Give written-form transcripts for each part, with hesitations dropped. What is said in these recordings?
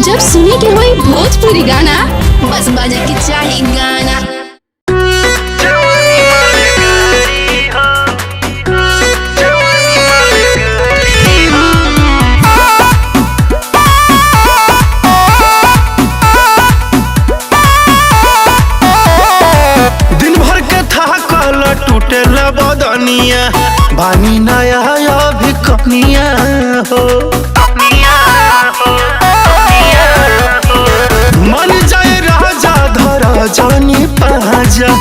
जब सुने के होई भोजपुरी गाना बस बजे के चाही गाना। दिन भर के थाकल टूटेला बदनिया बानी नया अभी कनिया हो मन जाए राजा धर जानी पाजा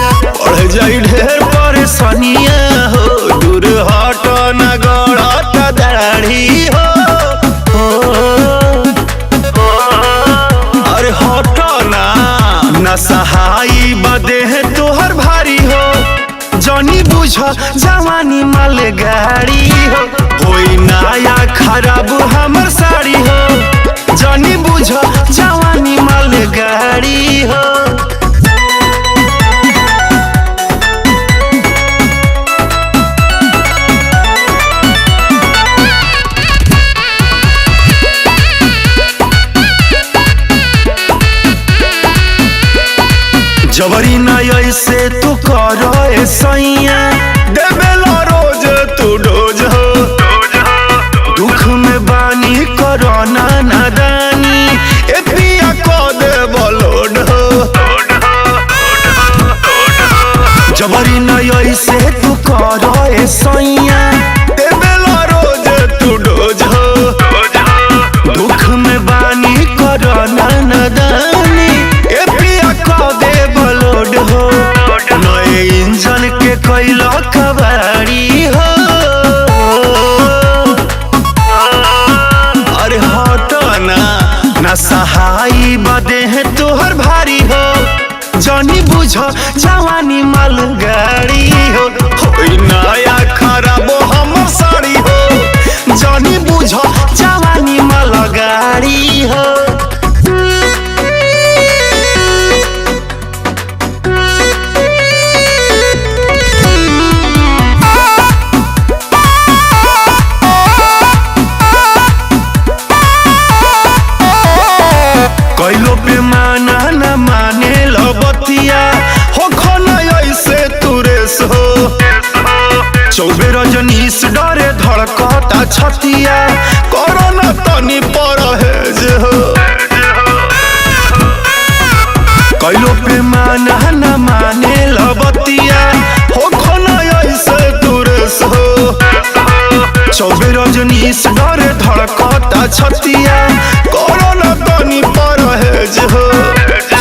पढ़ जाई ढेर परेशानिया हो दूर हट न गड़त दाढ़ी हो अरे हट ना सहाई बदे है तोहर भारी हो जनी बुझ जवानी माल गाड़ी हो कोई नया खराब हमर साड़ी हो जनी बुझ जवानी माल गाड़ी हो। जबरी न ऐसे तू करो सैया देवेला रोज तू डोज हो दुख में बानी करो नादानी ए पिया को दे बलोड हो जबरी न ऐसे तू करो सैया देवेला रोज तू डोज हो दुख में बानी करो नादानी ए पिया को दे बलोड हो नए इंजन के कैला कबाड़ी हो अरे हट ना सहाई बदे है तोहर भारी हो जनी बुझ जवानी माल गाड़ी हो नया खराब हमर साड़ी हो जनी बुझ जवानी माल गाड़ी हो। कैलो पे माना न माने लबतिया हो खोना ऐसे तुरेस हो चौबे रजनीश डरे धड़कता छतिया कोरोना तनी परहेज हो कैलो पे माना न माने लबतिया हो खोना ऐसे तुरेस हो चौबे रजनीश डरे धड़कता छतिया कोरोना तनी परहेज हो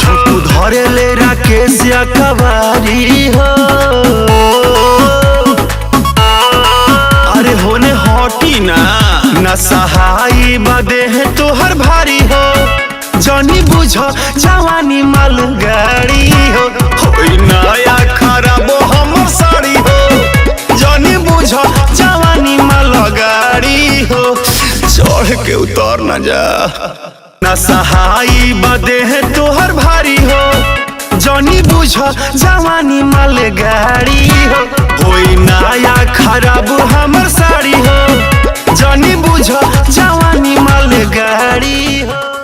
छोटू धरे ले राकेश कबारी हो अरे होने हटी ना सहाई बदे है तोहर भारी हो जनी बुझ जवानी माल गाड़ी हो नया खराब हमर साड़ी हो जनी बुझ जवानी माल गाड़ी हो चढ़ के उतर न जा ना सहाई बदे है तोहर भारी हो जनी बुझ जवानी माल गाड़ी हो नया खराब हमर साड़ी हो जनी बुझ जवानी माल गाड़ी हो।